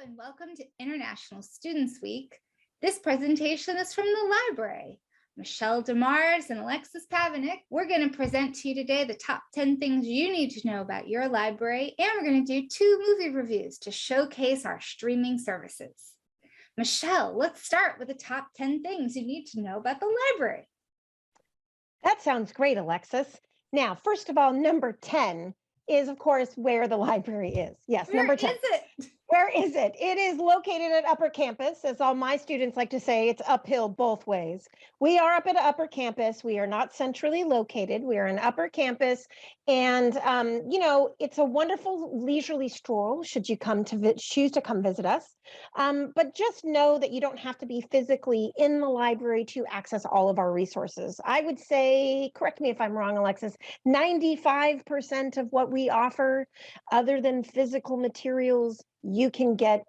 and welcome to International Students Week. This presentation is from the library. Michelle Demars and Alexis Pavanik, we're going to present to you today the top 10 things you need to know about your library, and we're going to do 2 movie reviews to showcase our streaming services. Michelle, let's start with the top 10 things you need to know about the library. That sounds great, Alexis. Now, first of all, number 10 is, of course, where the library is. Yes, number 10. Where is it? Where is it? It is located at Upper Campus. As all my students like to say, it's uphill both ways. We are up at Upper Campus. We are not centrally located. We are in Upper Campus. And, you know, it's a wonderful leisurely stroll should you come to choose to come visit us. But just know that you don't have to be physically in the library to access all of our resources. I would say, correct me if I'm wrong, Alexis, 95% of what we offer, other than physical materials, you can get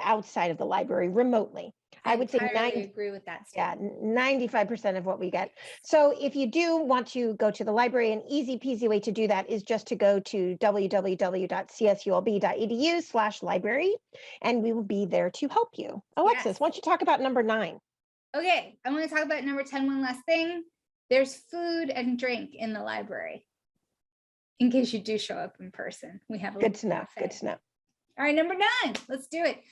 outside of the library remotely. I would say agree with that statement. 95% of what we get. So if you do want to go to the library, an easy peasy way to do that is just to go to www.csulb.edu/library, and we will be there to help you. Alexis, Yes. why don't you talk about number 9? Okay, I want to talk about number 10, one last thing. There's food and drink in the library, in case you do show up in person. We have a Good to know. cafe. Good to know. All right, number 9, let's do it.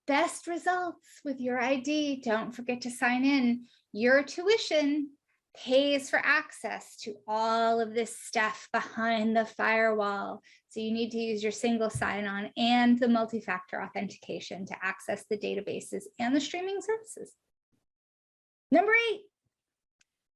Best results with your ID. Don't forget to sign in. Your tuition pays for access to all of this stuff behind the firewall. So you need to use your single sign-on and the multi-factor authentication to access the databases and the streaming services. Number 8.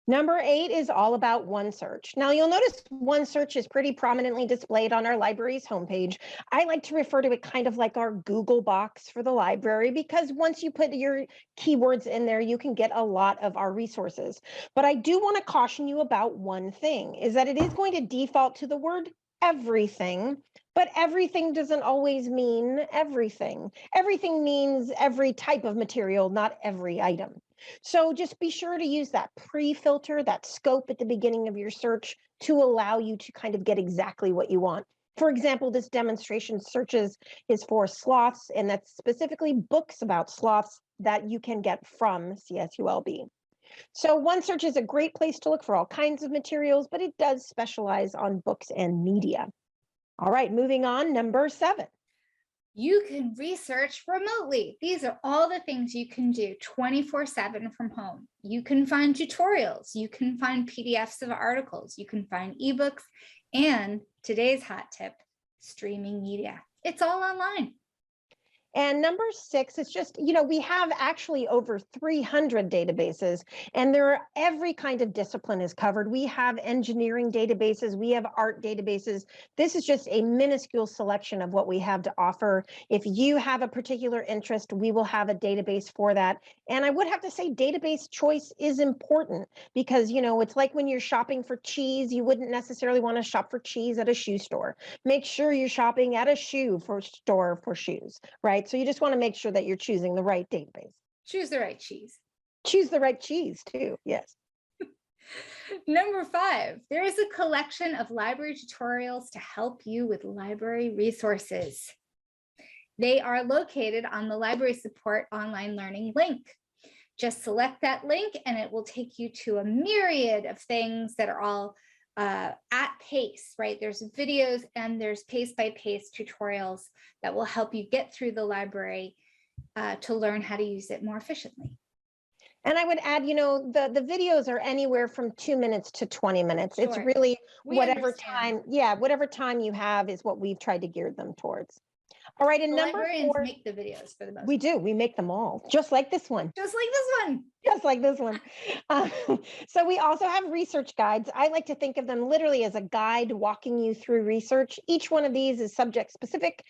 Number 8 is all about OneSearch. Now, you'll notice OneSearch is pretty prominently displayed on our library's homepage. I like to refer to it kind of like our Google box for the library, because once you put your keywords in there, you can get a lot of our resources. But I do want to caution you about one thing, is that it is going to default to the word everything, but everything doesn't always mean everything. Everything means every type of material, not every item. So just be sure to use that pre-filter, that scope at the beginning of your search to allow you to kind of get exactly what you want. For example, this demonstration searches is for sloths, and that's specifically books about sloths that you can get from CSULB. So OneSearch is a great place to look for all kinds of materials, but it does specialize on books and media. All right, moving on, number 7. You can research remotely. These are all the things you can do 24/7 from home. You can find tutorials, you can find PDFs of articles, you can find ebooks, and today's hot tip, streaming media. It's all online. And number 6 is just, you know, we have actually over 300 databases, and every kind of discipline is covered. We have engineering databases, we have art databases. This is just a minuscule selection of what we have to offer. If you have a particular interest, we will have a database for that. And I would have to say database choice is important, because, you know, it's like when you're shopping for cheese, you wouldn't necessarily want to shop for cheese at a shoe store. Make sure you're shopping at a store for shoes, right? So you just want to make sure that you're choosing the right database. Choose the right cheese. Choose the right cheese too, yes. Number 5, there is a collection of library tutorials to help you with library resources. They are located on the library support online learning link. Just select that link and it will take you to a myriad of things that are all at pace, right? There's videos and there's pace-by-pace tutorials that will help you get through the library to learn how to use it more efficiently. And I would add, you know, the videos are anywhere from 2 minutes to 20 minutes. Sure. It's really whatever time you have is what we've tried to gear them towards. All right, and number 4. Librarians make the videos for the most part. We do. We make them all, just like this one. Just like this one. Just like this one. So we also have research guides. I like to think of them literally as a guide walking you through research. Each one of these is subject specific.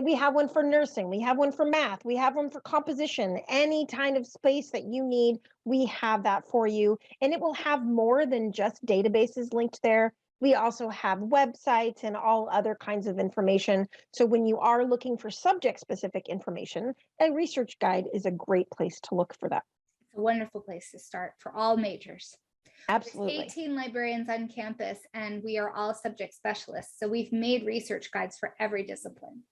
We have one for nursing. We have one for math. We have one for composition. Any kind of space that you need, we have that for you. And it will have more than just databases linked there. We also have websites and all other kinds of information. So when you are looking for subject-specific information, a research guide is a great place to look for that. It's a wonderful place to start for all majors. Absolutely. There's 18 librarians on campus, and we are all subject specialists. So we've made research guides for every discipline.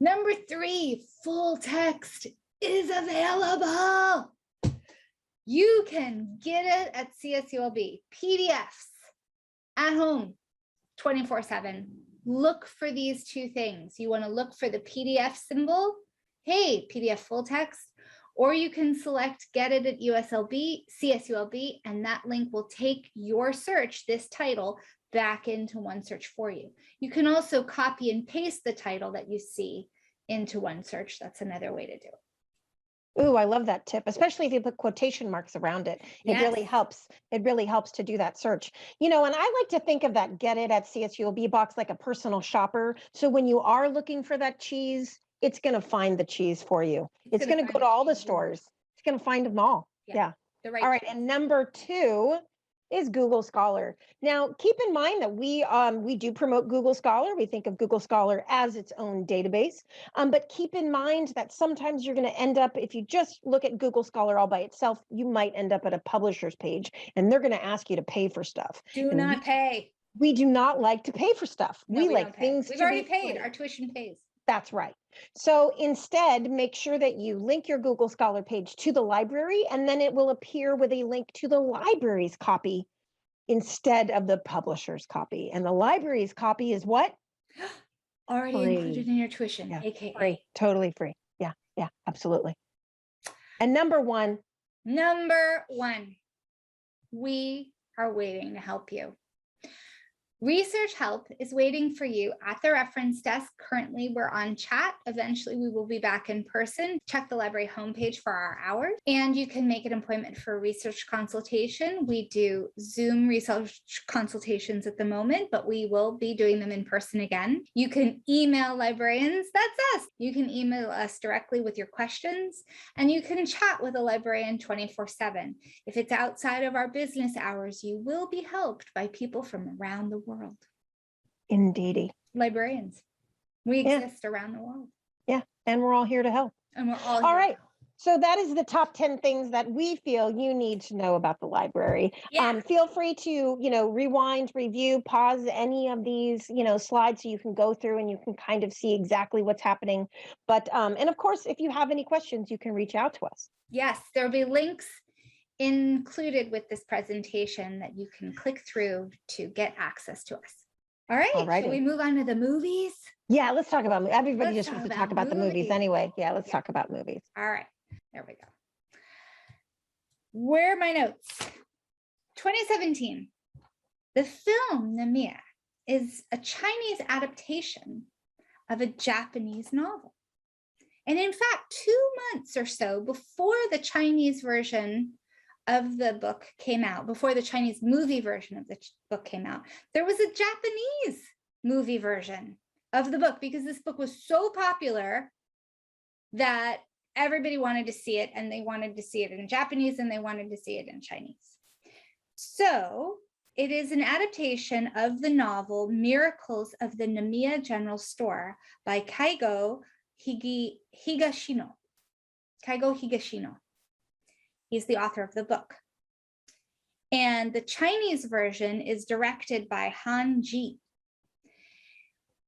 Number 3, full text is available. You can get it at CSULB, PDFs at home 24/7. Look for these 2 things. You want to look for the PDF symbol, hey, PDF full text, or you can select get it at USLB, CSULB, and that link will take your search, this title, back into OneSearch for you. You can also copy and paste the title that you see into OneSearch. That's another way to do it. Ooh, I love that tip, especially if you put quotation marks around it. It really Yes. helps. It really helps to do that search. You know, and I like to think of that get it at CSULB box like a personal shopper. So when you are looking for that cheese, it's going to find the cheese for you. It's going to go to all the stores. It's going to find them all. Yeah. The right All right. cheese. And number 2 is Google Scholar. Now, keep in mind that we do promote Google Scholar. We think of Google Scholar as its own database. But keep in mind that sometimes you're going to end up, if you just look at Google Scholar all by itself, you might end up at a publisher's page, and they're going to ask you to pay for stuff. Do not pay. We do not like to pay for stuff. No, we we like don't pay. things We've to already be paid. free. Our tuition pays. That's right. So instead, make sure that you link your Google Scholar page to the library, and then it will appear with a link to the library's copy instead of the publisher's copy. And the library's copy is what? Already Free. included in your tuition, Yeah, aka free, totally free. Yeah, absolutely. And number 1, we are waiting to help you. Research help is waiting for you at the reference desk. Currently, we're on chat. Eventually, we will be back in person. Check the library homepage for our hours, and you can make an appointment for a research consultation. We do Zoom research consultations at the moment, but we will be doing them in person again. You can email librarians, that's us. You can email us directly with your questions, and you can chat with a librarian 24/7. If it's outside of our business hours, you will be helped by people from around the world. Indeedy. Librarians. We exist around the world. Yeah, and we're all here to help. And we're all All here. right. So that is the top 10 things that we feel you need to know about the library. Yeah. Feel free to, rewind, review, pause any of these, slides so you can go through and you can kind of see exactly what's happening. But, and of course, if you have any questions, you can reach out to us. Yes, there'll be links included with this presentation that you can click through to get access to us. All right, Alrighty. shall we move on to the movies? Yeah, let's talk about, everybody Let's just wants to talk talk about about the movies movies. anyway. Yeah, let's Yeah. talk about movies. All right, there we go. Where are my notes? 2017, the film Namiya is a Chinese adaptation of a Japanese novel. And in fact, 2 months or so before the Chinese version of the book came out, before the Chinese movie version of the book came out, there was a Japanese movie version of the book because this book was so popular that everybody wanted to see it, and they wanted to see it in Japanese and they wanted to see it in Chinese. So it is an adaptation of the novel Miracles of the Namiya General Store by Kaigo Higashino. Kaigo Higashino. He's the author of the book. And the Chinese version is directed by Han Jie.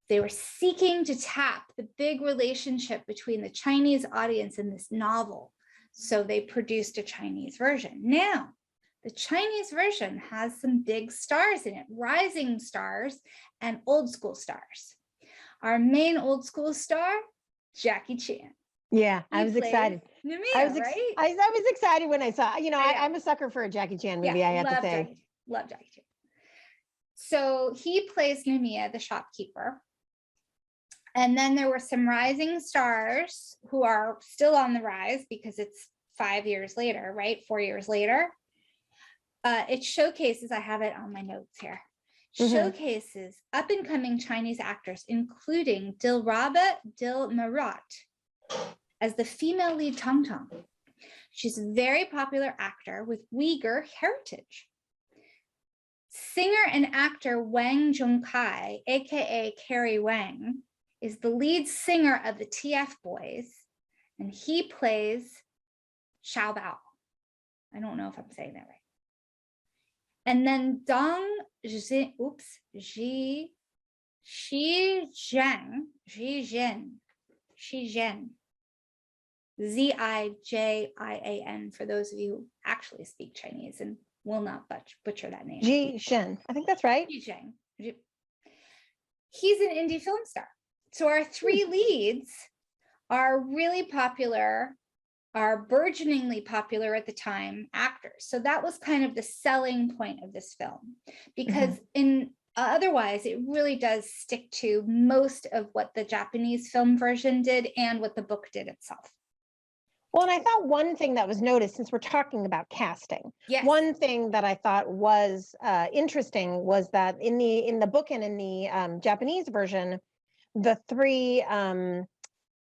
They were seeking to tap the big relationship between the Chinese audience and this novel. So they produced a Chinese version. Now, the Chinese version has some big stars in it, rising stars and old school stars. Our main old school star, Jackie Chan. Yeah, I was excited. Namiya, I was right? I was excited when I saw, I'm a sucker for a Jackie Chan movie, I have to say. Love Jackie Chan. So he plays Namiya, the shopkeeper. And then there were some rising stars who are still on the rise because it's 5 years later, right? 4 years later. It showcases, I have it on my notes here, showcases up and coming Chinese actors, including Dilraba Dilmurat as the female lead Tong. She's a very popular actor with Uyghur heritage. Singer and actor Wang Zhongkai, aka Carrie Wang, is the lead singer of the TF Boys, and he plays Xiao Bao. I don't know if I'm saying that right. And then Dong Xi Zhen Zijin. Zijian, for those of you who actually speak Chinese and will not butcher that name. Ji Shen. I think that's right. Zijin. He's an indie film star. So our three leads are really popular, are burgeoningly popular at the time actors. So that was kind of the selling point of this film, because otherwise it really does stick to most of what the Japanese film version did and what the book did itself. Well, and I thought one thing that was noticed, since we're talking about casting, Yes. one thing that I thought was interesting was that in the book and in the Japanese version, the three,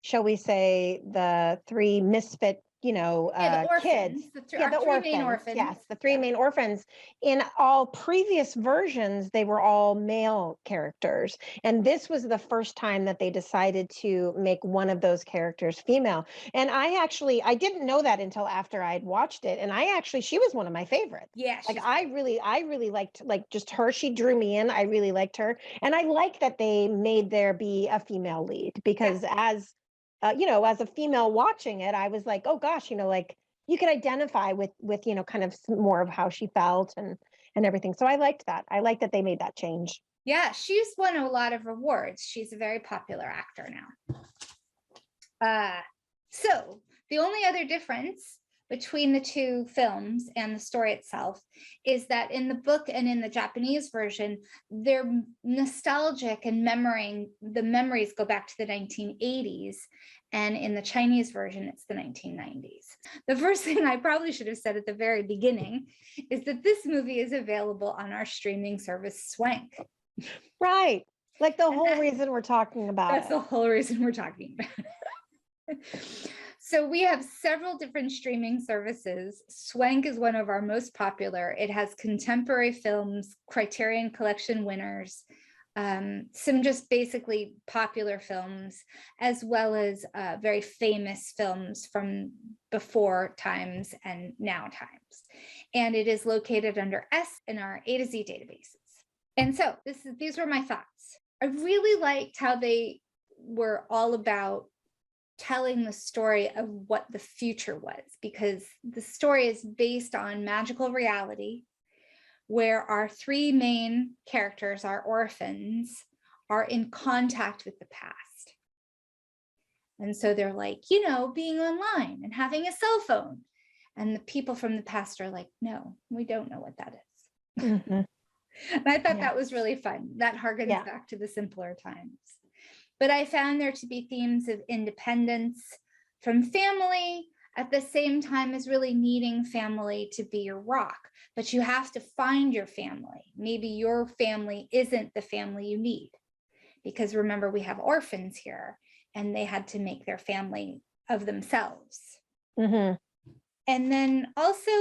shall we say, the three misfit, the orphans, kids. the three main orphans. Yes, the three main orphans. In all previous versions, they were all male characters. And this was the first time that they decided to make one of those characters female. And I didn't know that until after I'd watched it. And she was one of my favorites. Yeah. Like I really liked just her. She drew me in. I really liked her. And I like that they made there be a female lead, because as a female watching it, I was like, oh gosh, like you could identify with kind of more of how she felt and everything. So I liked that. I liked that they made that change. Yeah, she's won a lot of awards. She's a very popular actor now. So the only other difference between the two films and the story itself is that in the book and in the Japanese version, they're nostalgic and the memories go back to the 1980s. And in the Chinese version, it's the 1990s. The first thing I probably should have said at the very beginning is that this movie is available on our streaming service, Swank. Right. Like the whole reason we're talking about That's the whole reason we're talking about it. So we have several different streaming services. Swank is one of our most popular. It has contemporary films, Criterion Collection winners, some just basically popular films, as well as very famous films from before times and now times. And it is located under S in our A to Z databases. And so these were my thoughts. I really liked how they were all about telling the story of what the future was, because the story is based on magical reality, where our three main characters, our orphans, are in contact with the past. And so they're like, being online and having a cell phone. And the people from the past are like, no, we don't know what that is. And I thought that was really fun. That harkens back to the simpler times. But I found there to be themes of independence from family, at the same time as really needing family to be your rock. But you have to find your family. Maybe your family isn't the family you need. Because remember, we have orphans here, and they had to make their family of themselves. And then also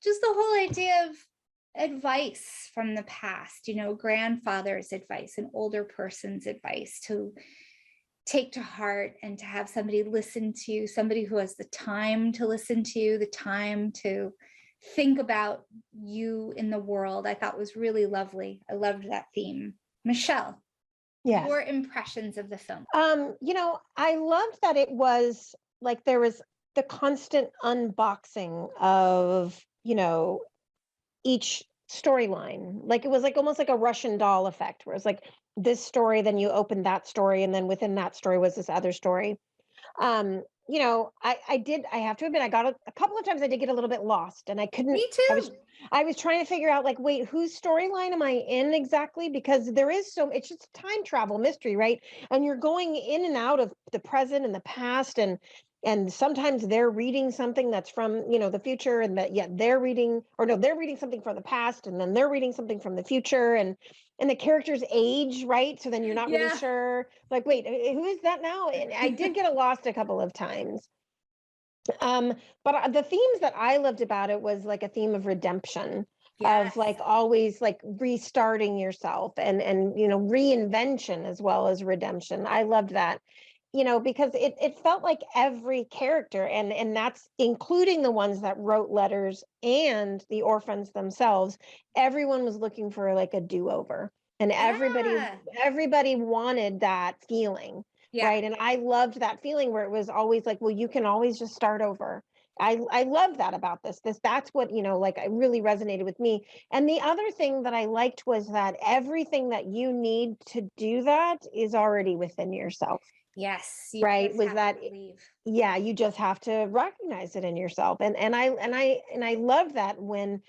just the whole idea of advice from the past, grandfather's advice, an older person's advice to take to heart, and to have somebody listen to, somebody who has the time to listen to, the time to think about you in the world. I thought was really lovely. I loved that theme. Michelle, your impressions of the film? I loved that it was like there was the constant unboxing of, each storyline. Like it was like almost like a Russian doll effect, where it's like this story, then you open that story, and then within that story was this other story. I have to admit, I got a couple of times I did get a little bit lost, and I couldn't. Me too. I was trying to figure out, like, wait, whose storyline am I in exactly? Because it's just time travel mystery, right? And you're going in and out of the present and the past, and sometimes they're reading something that's from, the future, and they're reading something from the past, and then they're reading something from the future, and the character's age, right? So then you're not really sure, like, wait, who is that now? And I did get lost a couple of times. But the themes that I loved about it was like a theme of redemption, of like always like restarting yourself, and reinvention as well as redemption. I loved that, because it felt like every character, and that's including the ones that wrote letters and the orphans themselves, everyone was looking for like a do-over, and everybody wanted that feeling. Yeah. right? And I loved that feeling where it was always like, well, you can always just start over. I love that about that's what, like, it really resonated with me. And the other thing that I liked was that everything that you need to do that is already within yourself, Yes. You right? just Was have that, to believe. yeah, you just have to recognize it in yourself. And I love that when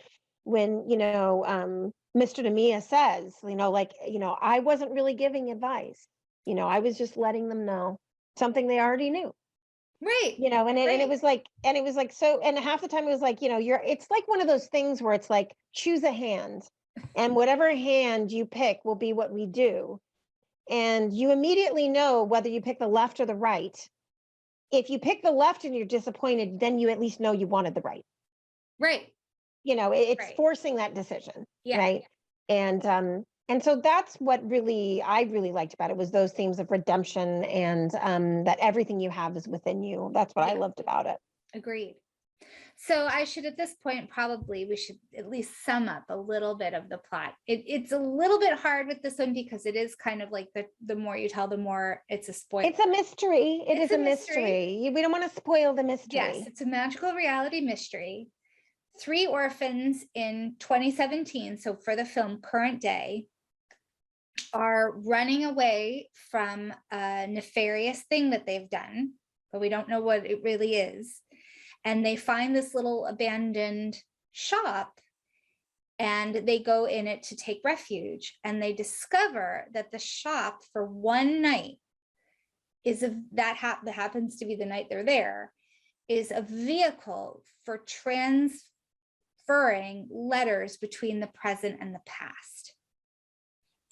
Mr. Namiya says, like, I wasn't really giving advice. I was just letting them know something they already knew. Right. And it was like, so, and half the time it was like, it's like one of those things where it's like, choose a hand, and whatever hand you pick will be what we do. And you immediately know whether you pick the left or the right. If you pick the left and you're disappointed, then you at least know you wanted the right. Right. It's Right. forcing that decision. Yeah. Right. And so that's what I really liked about it, was those themes of redemption, and that everything you have is within you. That's what I Yeah. loved about it. Agreed. So I should, at this point, we should at least sum up a little bit of the plot. It's a little bit hard with this one because it is kind of like the more you tell, the more it's a spoiler. It's a mystery. It It's is a a mystery. We don't want to spoil the mystery. Yes, it's a magical reality mystery. 3 orphans in 2017, so for the film current day, are running away from a nefarious thing that they've done, but we don't know what it really is. And they find this little abandoned shop, and they go in it to take refuge. And they discover that the shop, for one night, that happens to be the night they're there, is a vehicle for transferring letters between the present and the past.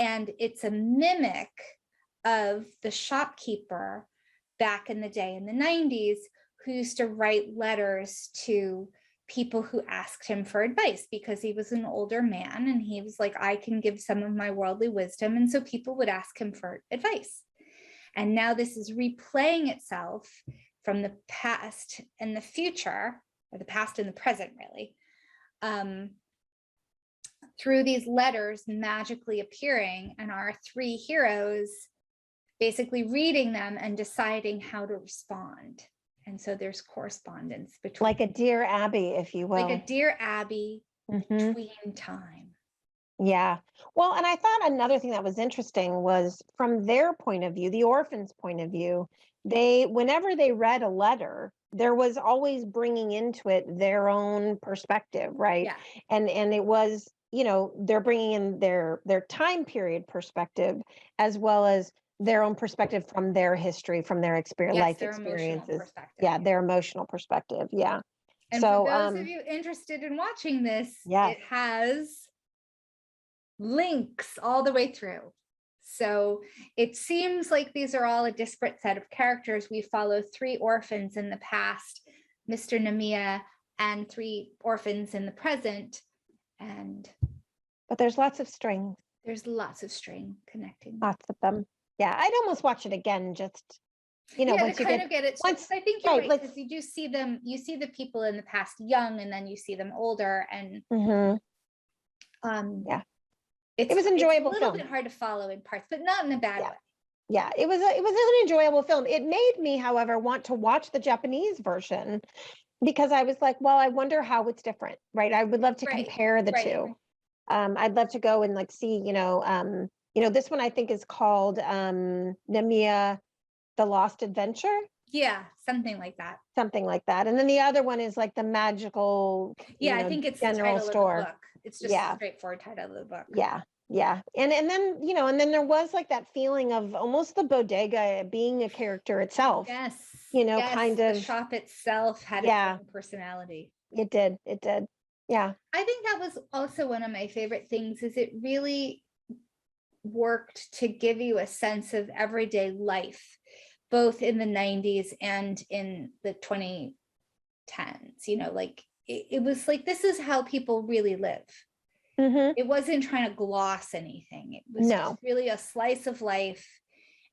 And it's a mimic of the shopkeeper back in the day in the 90s, who used to write letters to people who asked him for advice, because he was an older man and he was like, I can give some of my worldly wisdom. And so people would ask him for advice. And now this is replaying itself from the past and the future, or the past and the present, really, through these letters magically appearing, and our 3 heroes basically reading them and deciding how to respond. And so there's correspondence between, like a Dear Abby, if you will. like a Dear Abby between time. Yeah. Well, and I thought another thing that was interesting was, from their point of view, the orphans' point of view, whenever they read a letter, there was always bringing into it their own perspective, right? Yeah. And it was, they're bringing in their time period perspective, as well as their own perspective from their history, from their life experiences. Yeah, their emotional perspective. Yeah. And so, for those of you interested in watching this, yes. it has links all the way through. So it seems like these are all a disparate set of characters. We follow 3 orphans in the past, Mr. Namiya, and 3 orphans in the present. But there's lots of strings. There's lots of string connecting. Lots of them. Yeah, I'd almost watch it again, just, once you get it. Once, I think you're right, because you do see them, you see the people in the past young, and then you see them older, and yeah. It was an enjoyable film. It's a little bit hard to follow in parts, but not in a bad way. Yeah, it was an enjoyable film. It made me, however, want to watch the Japanese version, because I was like, well, I wonder how it's different, right? I would love to compare the two. I'd love to go and like see, this one I think is called Namiya, The Lost Adventure. Yeah, something like that. Something like that. And then the other one is like the magical, I think it's general the title store. Of the book. It's just a straightforward title of the book. Yeah. Yeah. And then, and then there was like that feeling of almost the bodega being a character itself. Yes. Kind of. The shop itself had its own personality. It did. Yeah. I think that was also one of my favorite things, is it really worked to give you a sense of everyday life, both in the 90s and in the 2010s. Like it was like, this is how people really live. It wasn't trying to gloss anything. It was just really a slice of life.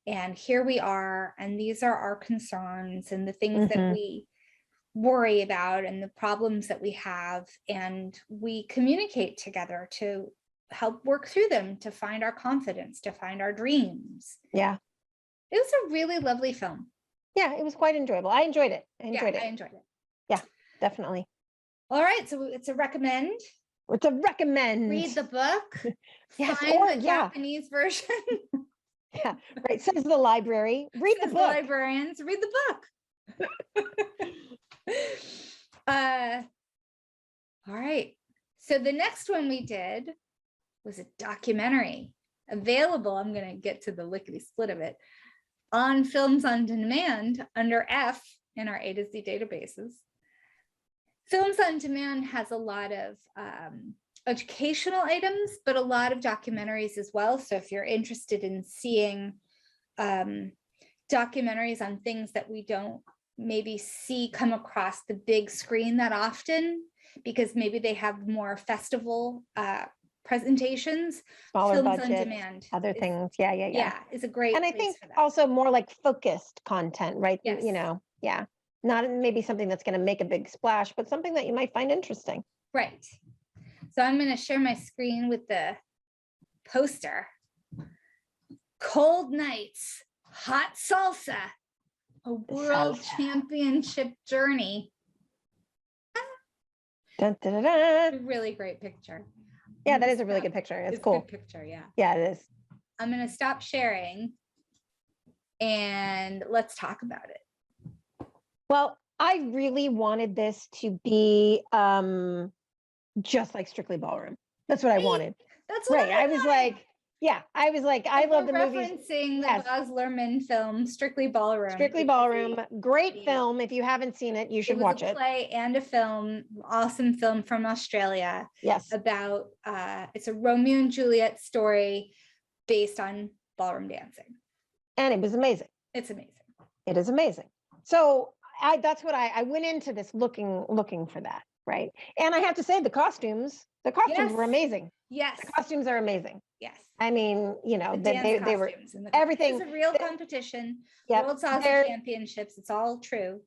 And here we are, and these are our concerns and the things that we worry about and the problems that we have. And we communicate together to help work through them, to find our confidence, to find our dreams. Yeah. It was a really lovely film. Yeah, it was quite enjoyable. I enjoyed it. I enjoyed I it. enjoyed it. Yeah, definitely. All right, so it's a recommend. It's a recommend. Read the book. Yes, Find or the Japanese version. Yeah, right. Says the library. Read the Says book. librarians, read the book. All right. So the next one we did was a documentary available. I'm going to get to the lickety split of it on Films on Demand under F in our A to Z databases. Films on Demand has a lot of educational items, but a lot of documentaries as well. So if you're interested in seeing documentaries on things that we don't maybe see come across the big screen that often, because maybe they have more festival presentations, Smaller Films on budget, Demand other is- things. Yeah. Yeah, is a great And I place think for that. also more like focused content, right? Yes. You know, yeah. Not maybe something that's going to make a big splash, but something that you might find interesting. Right. So I'm going to share my screen with the poster. Cold Nights Hot Salsa, a world Salsa. championship journey. Dun, dun, dun, dun. A really great picture. Yeah, I'm that gonna is a really stop- good picture. It's a cool. good picture, yeah. Yeah, it is. I'm going to stop sharing and let's talk about it. Well, I really wanted this to be just like Strictly Ballroom. That's what I Right? wanted. That's what Right. I was like, I love the movies. referencing the Yes. Baz Luhrmann film Strictly Ballroom. Strictly which is Ballroom, great a- film. If you haven't seen it, you It should was watch a it. play and a film, awesome film from Australia Yes. about it's a Romeo and Juliet story based on ballroom dancing. And it was amazing. It's amazing. It is amazing. So that's what I went into this looking for that, right? And I have to say the costumes Yes. were amazing. Yes. The costumes are amazing. Yes. I mean, you know, The dance they were costumes and everything. It's a real the- competition. Yep, World Salsa they're- Championships. It's all true.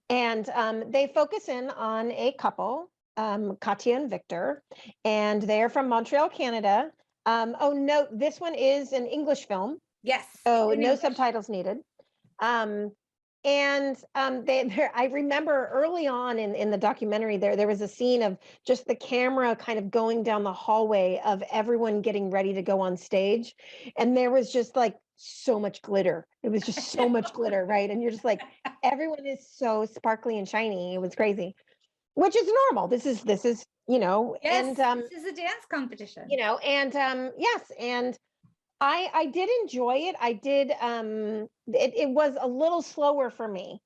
And they focus in on a couple, Katya and Victor, and they're from Montreal, Canada. Oh, no, this one is an English film, Yes. so in no English. subtitles needed. I remember early on in the documentary there was a scene of just the camera kind of going down the hallway of everyone getting ready to go on stage, and there was just like so much glitter. It was just so much glitter, right? And you're just like, everyone is so sparkly and shiny. It was crazy, which is normal. This is you know, Yes. and This is a dance competition. you know, and yes, and I did enjoy it. I did it was a little slower for me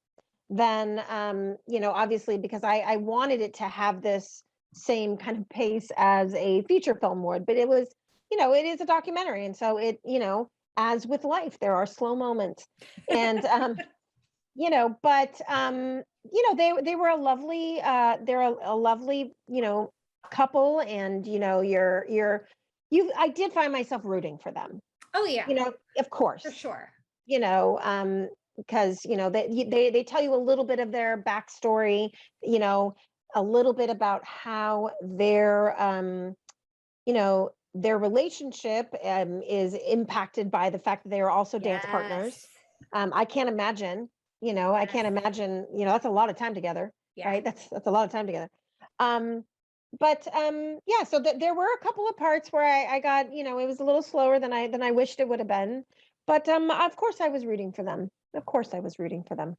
than you know, obviously because I wanted it to have this same kind of pace as a feature film would, but it was, you know, it is a documentary, and so it, you know, as with life, there are slow moments. And you know, but you know, they were a lovely they're a lovely, you know, couple, and you know, I did find myself rooting for them. Oh yeah. You know, of course. For sure. You know, because you know they tell you a little bit of their backstory, you know, a little bit about how their you know, their relationship is impacted by the fact that they are also dance partners. Yes. I can't imagine, you know, I can't Yes. imagine, you know, that's a lot of time together, Yeah. right? That's a lot of time together. But yeah, so there were a couple of parts where I got, you know, it was a little slower than I wished it would have been. But of course I was rooting for them. Of course I was rooting for them.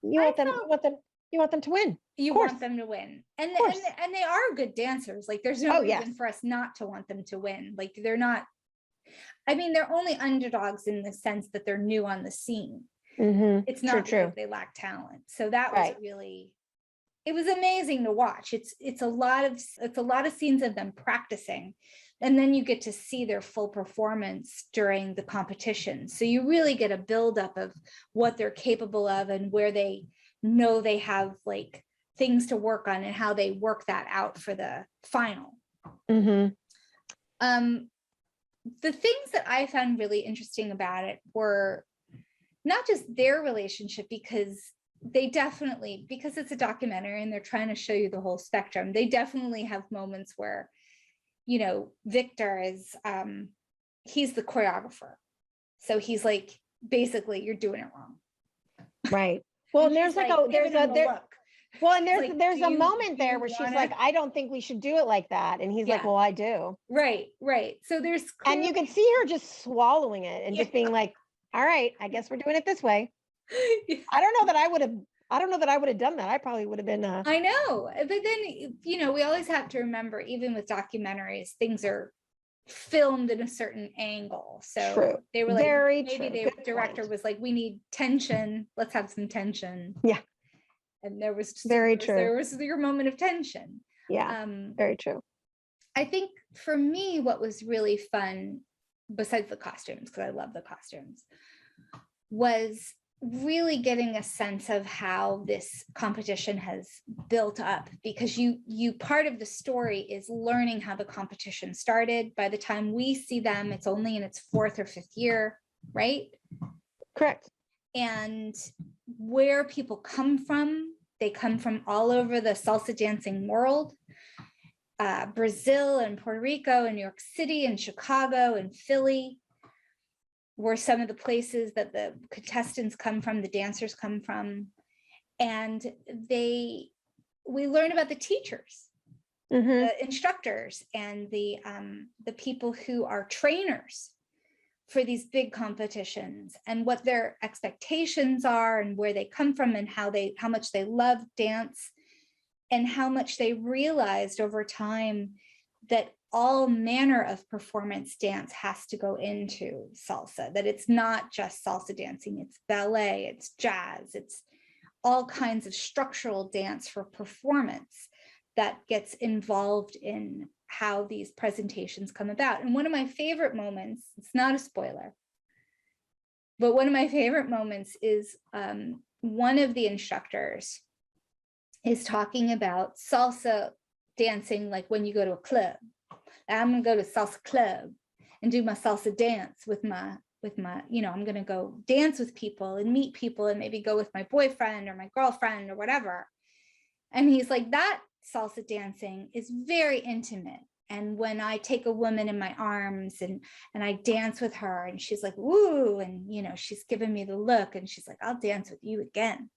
You I want them, felt- you want them to win. You course. want them to win, and Of course. they are good dancers. Like there's no Oh, reason yes. for us not to want them to win. Like they're not. I mean, they're only underdogs in the sense that they're new on the scene. Mm-hmm. It's not True. because they lack talent. So that was Right. really, it was amazing to watch. It's a lot of scenes of them practicing, and then you get to see their full performance during the competition. So you really get a buildup of what they're capable of and where they know they have like things to work on and how they work that out for the final. Mm-hmm. The things that I found really interesting about it were not just their relationship, because they definitely, because it's a documentary and they're trying to show you the whole spectrum, they definitely have moments where, you know, Victor is he's the choreographer. So he's like basically you're doing it wrong. Right. Well, and there's he's like giving him the look. well, and Like, there's "Do a you- moment do there you where she's wanna-" like, I don't think we should do it like that. And he's like, Yeah. well, I do. Right. So there's And you clearly- can see her just swallowing it and just Yeah. being like, all right, I guess we're doing it this way. Yeah. I don't know that I would have done that. I probably would have been I know, but then, you know, we always have to remember, even with documentaries, things are filmed in a certain angle. So True. they were like, Very maybe true. the Good director point. was like, we need tension. Let's have some tension. Yeah. And there was Very there was your moment of tension. Yeah, very true. I think for me, what was really fun, besides the costumes, because I love the costumes, was really getting a sense of how this competition has built up, because you part of the story is learning how the competition started. By the time we see them, it's only in its 4th or 5th year, right? Correct. And where people come from, they come from all over the salsa dancing world. Brazil and Puerto Rico and New York City and Chicago and Philly were some of the places that the contestants come from, the dancers come from. And we learn about the teachers, the instructors, and the people who are trainers for these big competitions, and what their expectations are, and where they come from, and how much they love dance, and how much they realized over time that all manner of performance dance has to go into salsa, that it's not just salsa dancing, it's ballet, it's jazz, it's all kinds of structural dance for performance that gets involved in how these presentations come about. And one of my favorite moments, it's not a spoiler, but one of my favorite moments is one of the instructors is talking about salsa dancing, like when you go to a club. I'm gonna go to salsa club and do my salsa dance with my, you know, I'm gonna go dance with people and meet people and maybe go with my boyfriend or my girlfriend or whatever. And he's like, that salsa dancing is very intimate. And when I take a woman in my arms and I dance with her and she's like, woo, and you know, she's giving me the look and she's like, I'll dance with you again.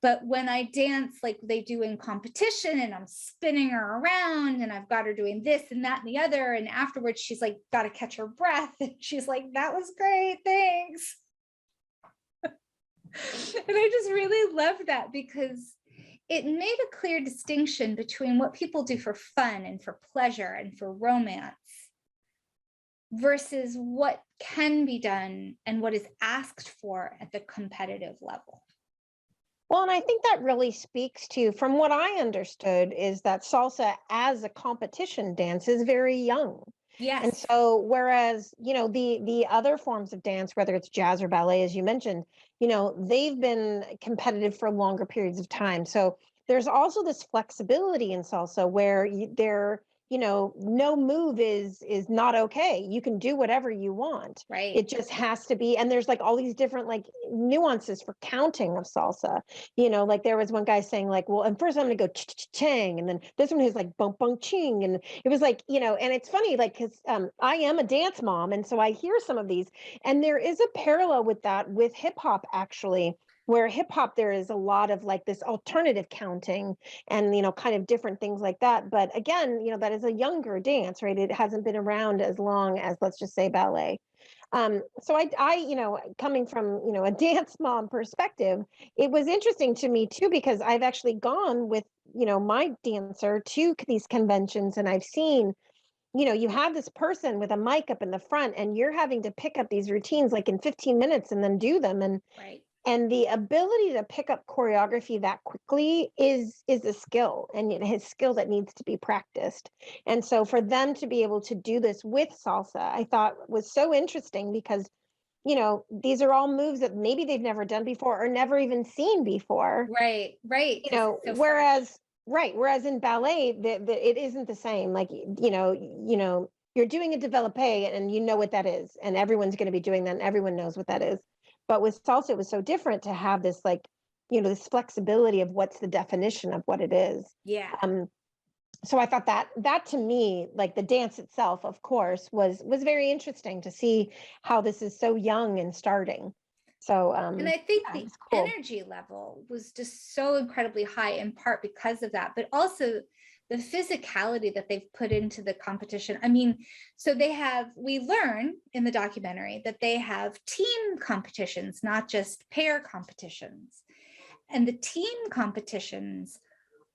But when I dance like they do in competition and I'm spinning her around and I've got her doing this and that and the other, and afterwards she's like, got to catch her breath. And she's like, that was great, thanks. And I just really love that, because it made a clear distinction between what people do for fun and for pleasure and for romance versus what can be done and what is asked for at the competitive level. Well, and I think that really speaks to, from what I understood, is that salsa as a competition dance is very young. Yes. And so, whereas, you know, the other forms of dance, whether it's jazz or ballet, as you mentioned, you know, they've been competitive for longer periods of time. So there's also this flexibility in salsa where you know, no move is not okay. You can do whatever you want. Right. It just has to be. And there's like all these different like nuances for counting of salsa. You know, like there was one guy saying like, well, and first I'm going to go chang, and then this one is like bump bump ching, and it was like, you know, and it's funny like because I am a dance mom, and so I hear some of these, and there is a parallel with that with hip hop actually. Where hip hop, there is a lot of like this alternative counting and, you know, kind of different things like that. But again, you know, that is a younger dance, right? It hasn't been around as long as, let's just say, ballet. So I, you know, coming from, you know, a dance mom perspective, it was interesting to me too, because I've actually gone with, you know, my dancer to these conventions, and I've seen, you know, you have this person with a mic up in the front and you're having to pick up these routines like in 15 minutes and then do them. And Right. And the ability to pick up choreography that quickly is a skill, and his skill that needs to be practiced. And so for them to be able to do this with salsa, I thought was so interesting, because, you know, these are all moves that maybe they've never done before or never even seen before. Right. You know, So whereas in ballet, it isn't the same. Like, you know, you're doing a développé and you know what that is, and everyone's going to be doing that, and everyone knows what that is. But with salsa, it was so different to have this, like, you know, this flexibility of what's the definition of what it is. yeah. So I thought that to me, like the dance itself, of course, was very interesting to see how this is so young and starting. So And I think yeah, it the was cool. energy level was just so incredibly high, in part because of that, but also the physicality that they've put into the competition. I mean, so we learn in the documentary that they have team competitions, not just pair competitions. And the team competitions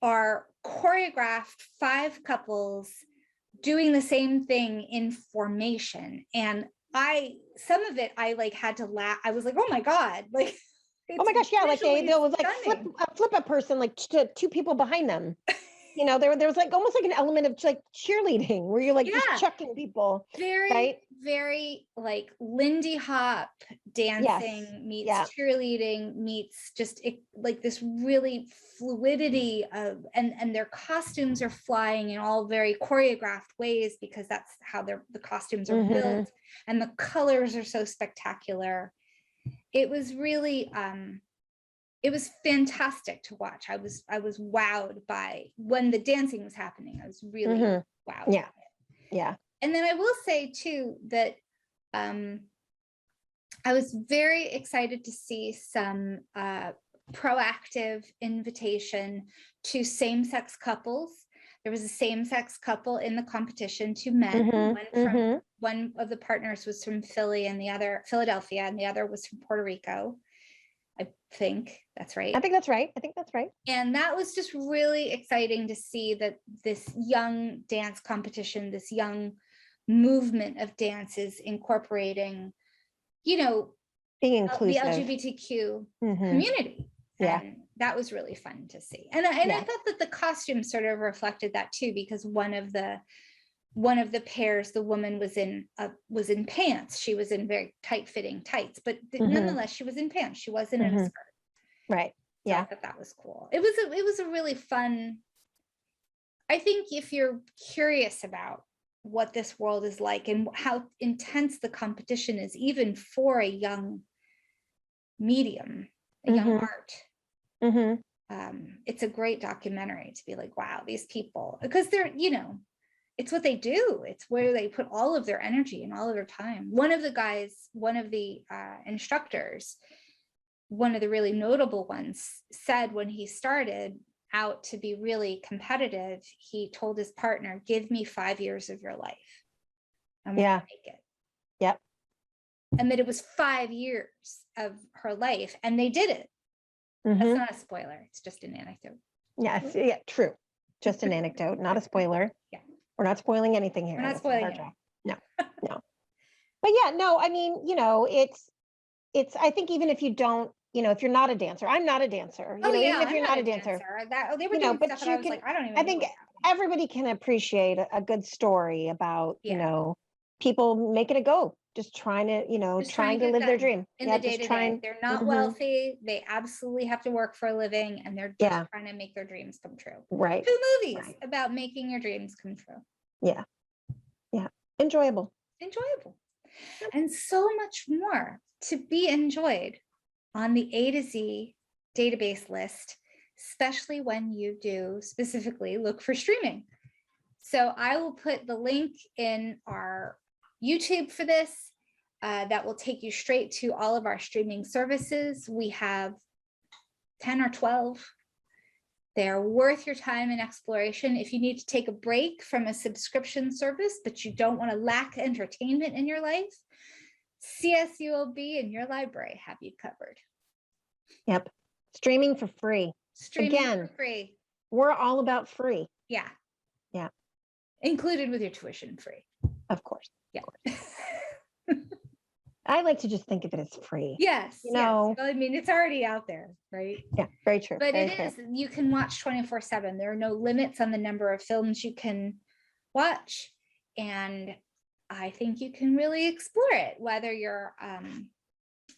are choreographed 5 couples doing the same thing in formation. And some of it, I like had to laugh. I was like, oh my God, like, Oh my gosh, yeah, like visually they would like stunning. flip a person like to 2 people behind them. You know, there was like almost like an element of like cheerleading where you're like just Yeah. chucking people, Very, right? very like Lindy Hop dancing meets Yeah. cheerleading meets just like this really fluidity of, and their costumes are flying in all very choreographed ways because that's how the costumes are built, and the colors are so spectacular. It was really it was fantastic to watch. I was wowed by when the dancing was happening. I was really wowed. Yeah. Yeah. And then I will say too that I was very excited to see some proactive invitation to same-sex couples. There was a same-sex couple in the competition, 2 men. One of the partners was from Philadelphia, and the other was from Puerto Rico. I think that's right. I think that's right. And that was just really exciting to see that this young dance competition, this young movement of dance is incorporating, you know, Being the inclusive. LGBTQ community. Yeah. And that was really fun to see. And I thought that the costume sort of reflected that too, because one of the pairs, the woman was in pants. She was in very tight-fitting tights, but nonetheless, she was in pants. She wasn't in a skirt. Right. So I thought that was cool. It was a really fun. I think if you're curious about what this world is like and how intense the competition is, even for a young medium, a young art, it's a great documentary to be like, wow, these people, because they're, it's what they do. It's where they put all of their energy and all of their time. One of the instructors, one of the really notable ones, said when he started out to be really competitive, he told his partner, give me 5 years of your life. I'm gonna make it. Yep. And that it was 5 years of her life, and they did it. That's not a spoiler. It's just an anecdote. Yeah, true. Just an anecdote, not a spoiler. Yeah. We're not spoiling anything here. We're not spoiling it. No. But yeah, no, I mean, it's, I think even if you don't, if you're not a dancer, I'm not a dancer, even if you're not a dancer, They were doing stuff and I was like, I don't even know. I think everybody can appreciate a good story about, people making a go, just trying to, trying to live their dream. In the day-to-day. They're not wealthy. They absolutely have to work for a living, and they're just trying to make their dreams come true. Right. 2 movies about making your dreams come true. Yeah. Yeah. Enjoyable. And so much more to be enjoyed on the A to Z database list, especially when you do specifically look for streaming. So I will put the link in our YouTube for this. That will take you straight to all of our streaming services. We have 10 or 12. They're worth your time and exploration. If you need to take a break from a subscription service, but you don't want to lack entertainment in your life, CSULB and your library have you covered. Yep. Streaming for free. For free. We're all about free. Yeah. Yeah. Included with your tuition free. Of course. Yeah. I like to just think of it as free. Yes. Well, I mean, it's already out there, right? Yeah, very true. But it is, you can watch 24/7. There are no limits on the number of films you can watch. And I think you can really explore it, whether you're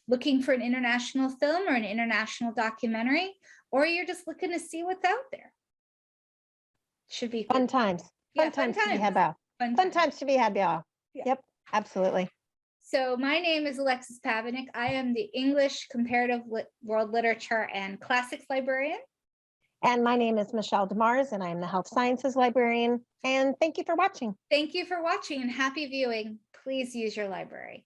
looking for an international film or an international documentary, or you're just looking to see what's out there. Should be fun times. Fun times to be had. Fun times to be had. Yep, absolutely. So my name is Alexis Pavanick. I am the English Comparative World Literature and Classics Librarian And my name is Michelle DeMars, and I am the Health Sciences Librarian. And thank you for watching. Thank you for watching and happy viewing. Please use your library.